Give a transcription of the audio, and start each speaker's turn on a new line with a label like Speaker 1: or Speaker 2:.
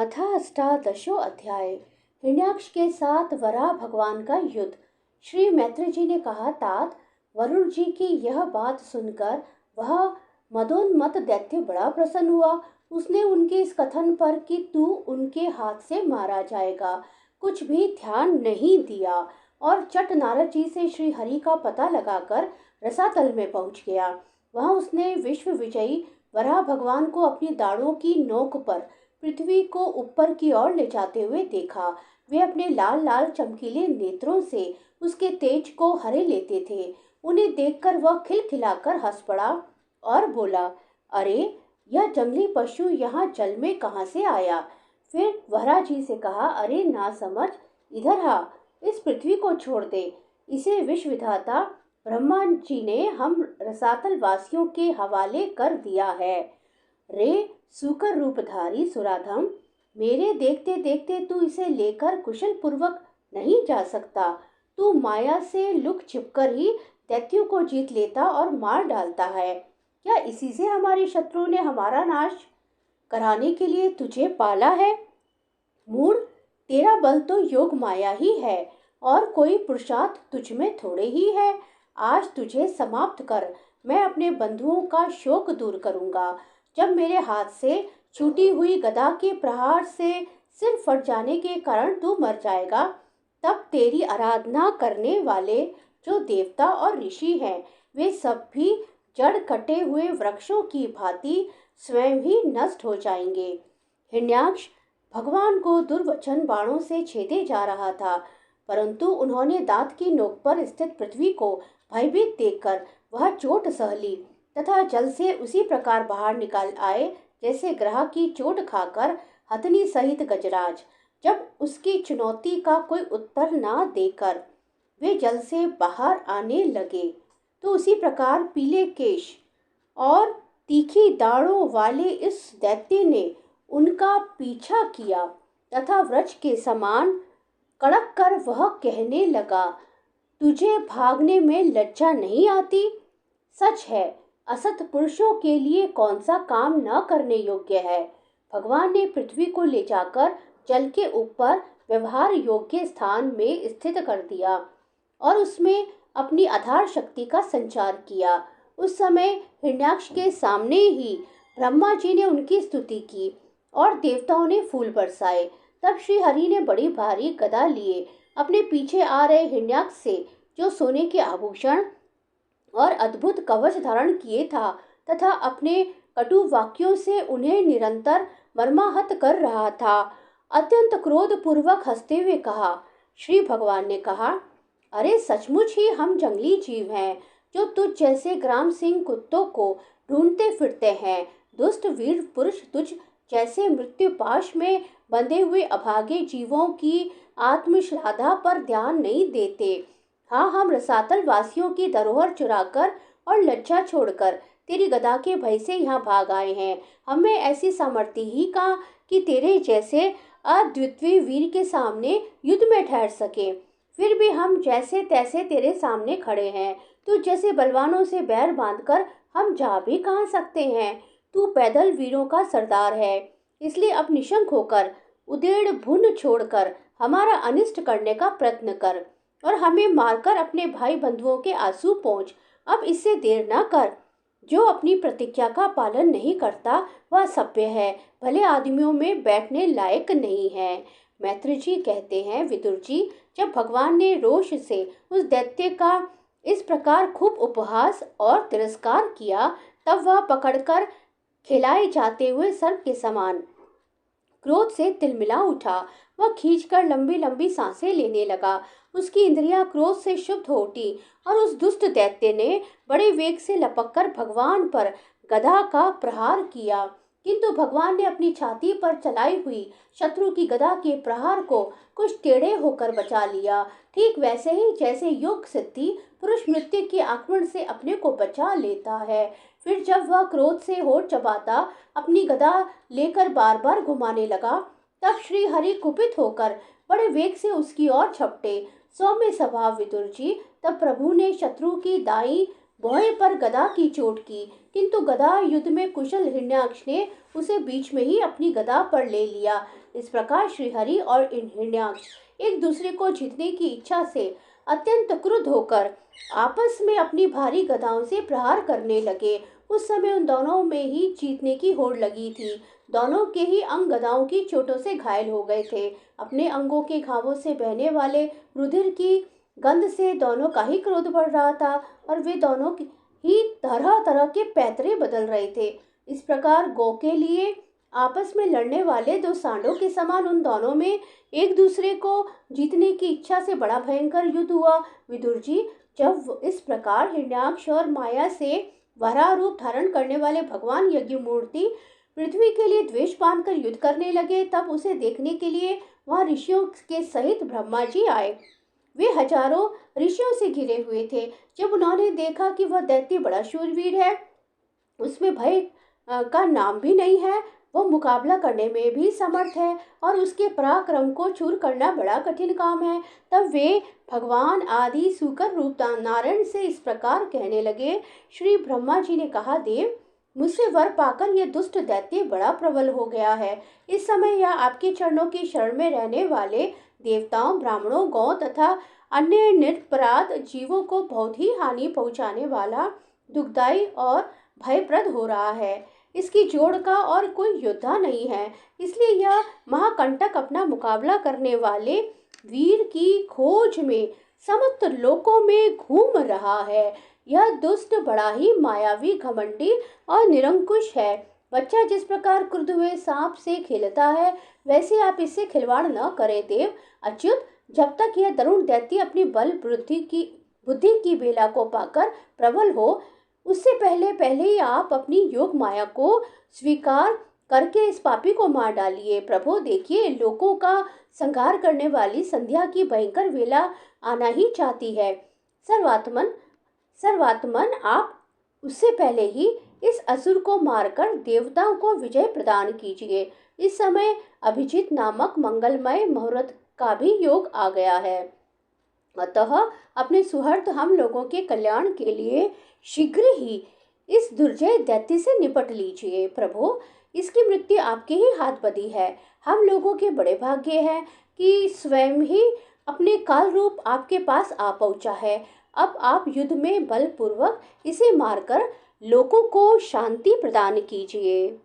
Speaker 1: अथ अष्टादशो अध्याय। हिरण्याक्ष के साथ वराह भगवान का युद्ध। श्री मैत्री जी ने कहा, तात वरुण जी की यह बात सुनकर वह मदोन्मत्त दैत्य बड़ा प्रसन्न हुआ। उसने उनके इस कथन पर कि तू उनके हाथ से मारा जाएगा कुछ भी ध्यान नहीं दिया और चट नारद जी से श्री हरि का पता लगाकर रसातल में पहुंच गया। वहां उसने विश्व विजयी वराह भगवान को अपनी दाढ़ों की नोक पर पृथ्वी को ऊपर की ओर ले जाते हुए देखा। वे अपने लाल लाल चमकीले नेत्रों से उसके तेज को हरे लेते थे। उन्हें देखकर वह खिलखिलाकर हंस पड़ा और बोला, अरे यह जंगली पशु यहाँ जल में कहाँ से आया। फिर वराह जी से कहा, अरे ना समझ, इधर आ, इस पृथ्वी को छोड़ दे। इसे विश्व विधाता ब्रह्मा जी ने हम रसातल वासियों के हवाले कर दिया है। रे सूकर रूपधारी सुराधम, मेरे देखते देखते तू इसे लेकर कुशल पूर्वक नहीं जा सकता। तू माया से लुक छिपकर ही दैत्यों को जीत लेता और मार डालता है। क्या इसी से हमारे शत्रु ने हमारा नाश कराने के लिए तुझे पाला है? मूढ़, तेरा बल तो योग माया ही है और कोई पुरुषार्थ तुझ में थोड़े ही है। आज तुझे समाप्त कर मैं अपने बंधुओं का शोक दूर करूंगा। जब मेरे हाथ से छूटी हुई गदा के प्रहार से सिर फट जाने के कारण तू मर जाएगा, तब तेरी आराधना करने वाले जो देवता और ऋषि हैं, वे सब भी जड़ कटे हुए वृक्षों की भांति स्वयं ही नष्ट हो जाएंगे। हिरण्याक्ष भगवान को दुर्वचन बाणों से छेदे जा रहा था, परंतु उन्होंने दांत की नोक पर स्थित पृथ्वी को भयभीत देखकर वह चोट सह ली तथा जल से उसी प्रकार बाहर निकल आए जैसे ग्रह की चोट खाकर हथनी सहित गजराज जब उसकी चुनौती का कोई उत्तर ना देकर वे जल से बाहर आने लगे, तो उसी प्रकार पीले केश और तीखी दाढ़ों वाले इस दैत्य ने उनका पीछा किया तथा वृक्ष के समान कड़क कर वह कहने लगा, तुझे भागने में लज्जा नहीं आती? सच है, असत पुरुषों के लिए कौन सा काम न करने योग्य है। भगवान ने पृथ्वी को ले जाकर जल के ऊपर व्यवहार योग्य स्थान में स्थित कर दिया और उसमें अपनी आधार शक्ति का संचार किया। उस समय हिरण्याक्ष के सामने ही ब्रह्मा जी ने उनकी स्तुति की और देवताओं ने फूल बरसाए। तब श्री हरि ने बड़ी भारी गदा लिए अपने पीछे आ रहे हिरण्याक्ष से, जो सोने के आभूषण और अद्भुत कवच धारण किए था तथा अपने कटु वाक्यों से उन्हें निरंतर मर्माहत कर रहा था, अत्यंत क्रोध पूर्वक हंसते हुए कहा। श्री भगवान ने कहा, अरे सचमुच ही हम जंगली जीव हैं जो तुझ जैसे ग्राम सिंह कुत्तों को ढूंढते फिरते हैं। दुष्ट वीर पुरुष तुझ जैसे मृत्यु पाश में बंधे हुए अभागे जीवों की आत्मश्लाघा पर ध्यान नहीं देते। हाँ, हम रसातल वासियों की धरोहर चुराकर और लज्जा छोड़कर तेरी गदा के भय से यहाँ भाग आए हैं। हमें ऐसी सामर्थ्य ही का कि तेरे जैसे अद्वितीय वीर के सामने युद्ध में ठहर सके। फिर भी हम जैसे तैसे तेरे सामने खड़े हैं। तू जैसे बलवानों से बैर बांधकर हम जा भी कहाँ सकते हैं। तू पैदल वीरों का सरदार है, इसलिए अब निशंक होकर उधेड़ भुन छोड़कर हमारा अनिष्ट करने का प्रयत्न कर और हमें मारकर अपने भाई बंधुओं के आंसू पोंछ। अब इससे देर न कर। जो अपनी प्रतिज्ञा का पालन नहीं करता वह सभ्य है, भले आदमियों में बैठने लायक नहीं है। मैत्री जी कहते हैं, विदुर जी, जब भगवान ने रोष से उस दैत्य का इस प्रकार खूब उपहास और तिरस्कार किया, तब वह पकड़कर खिलाए जाते हुए सर्प के समान क्रोध से तिलमिला उठा। वह खींचकर लंबी लंबी सांसें लेने लगा। उसकी इंद्रियां क्रोध से क्षुब्ध हो उठी और उस दुष्ट दैत्य ने बड़े वेग से लपककर भगवान पर गदा का प्रहार किया, किंतु भगवान ने अपनी छाती पर चलाई हुई शत्रु की गदा के प्रहार को कुछ टेढ़े होकर बचा लिया, ठीक वैसे ही जैसे योग सिद्धि पुरुष मृत्यु के आक्रमण से अपने को बचा लेता है। फिर जब वह क्रोध से होठ चबाता अपनी गदा लेकर बार बार घुमाने लगा, तब श्री हरि कुपित होकर बड़े वेग से उसकी ओर झपटे। सौम्य स्वभाव विदुर जी, तब प्रभु ने शत्रु की दाई भौहें पर गदा की चोट की, किंतु गदा युद्ध में कुशल हिरण्याक्ष ने उसे बीच में ही अपनी गदा पर ले लिया। इस प्रकार श्रीहरि और हिरण्याक्ष एक दूसरे को जीतने की इच्छा से अत्यंत क्रुद्ध होकर आपस में अपनी भारी गदाओं से प्रहार करने लगे। उस समय उन दोनों में ही जीतने की होड़ लगी थी। दोनों के ही अंग गदाओं की चोटों से घायल हो गए थे। अपने अंगों के घावों से बहने वाले रुधिर की गंध से दोनों का ही क्रोध बढ़ रहा था और वे दोनों ही तरह तरह के पैतरे बदल रहे थे। इस प्रकार गौ के लिए आपस में लड़ने वाले दो सांडों के समान उन दोनों में एक दूसरे को जीतने की इच्छा से बड़ा भयंकर युद्ध हुआ। विदुर जी, जब इस प्रकार हिरण्याक्ष और माया से वराह रूप धारण करने वाले भगवान यज्ञमूर्ति पृथ्वी के लिए द्वेष बांधकर युद्ध करने लगे, तब उसे देखने के लिए वहां ऋषियों के सहित ब्रह्मा जी आए। वे हजारों ऋषियों से घिरे हुए थे। जब उन्होंने देखा कि वह दैत्य बड़ा शूरवीर है, उसमें भय का नाम भी नहीं है, वह मुकाबला करने में भी समर्थ है और उसके पराक्रम को चूर करना बड़ा कठिन काम है, तब वे भगवान आदि सूकर रूप नारायण से इस प्रकार कहने लगे। श्री ब्रह्मा जी ने कहा, देव, मुझसे वर पाकर यह दुष्ट दैत्य बड़ा प्रबल हो गया है। इस समय यह आपके चरणों की शरण में रहने वाले देवताओं, ब्राह्मणों, गौ तथा अन्य निरपराध जीवों को बहुत ही हानि पहुंचाने वाला, दुखदायी और भयप्रद हो रहा है। इसकी जोड़ का और कोई योद्धा नहीं है, इसलिए यह महाकंटक अपना मुकाबला करने वाले वीर की खोज में समस्त लोकों में घूम रहा है। यह दुष्ट बड़ा ही मायावी, घमंडी और निरंकुश है। बच्चा जिस प्रकार क्रुद्ध हुए सांप से खेलता है, वैसे आप इससे खिलवाड़ न करें देव। अच्युत, जब तक यह दारुण दैत्य अपनी बुद्धि की बेला को पाकर प्रबल हो, उससे पहले ही आप अपनी योग माया को स्वीकार करके इस पापी को मार डालिए। प्रभु देखिए, लोकों का संहार करने वाली संध्या की भयंकर वेला आना ही चाहती है। सर्वात्मन, आप उससे पहले ही इस असुर को मारकर देवताओं को विजय प्रदान कीजिए। इस समय अभिजीत नामक मंगलमय मुहूर्त का भी योग आ गया है, अतः अपने सुहृद हम लोगों के कल्याण के लिए शीघ्र ही इस दुर्जय दैत्य से निपट लीजिए। प्रभु, इसकी मृत्यु आपके ही हाथ बंधी है। हम लोगों के बड़े भाग्य है कि स्वयं ही अपने काल रूप आपके पास आ पहुंचा है। अब आप युद्ध में बलपूर्वक इसे मारकर लोगों को शांति प्रदान कीजिए।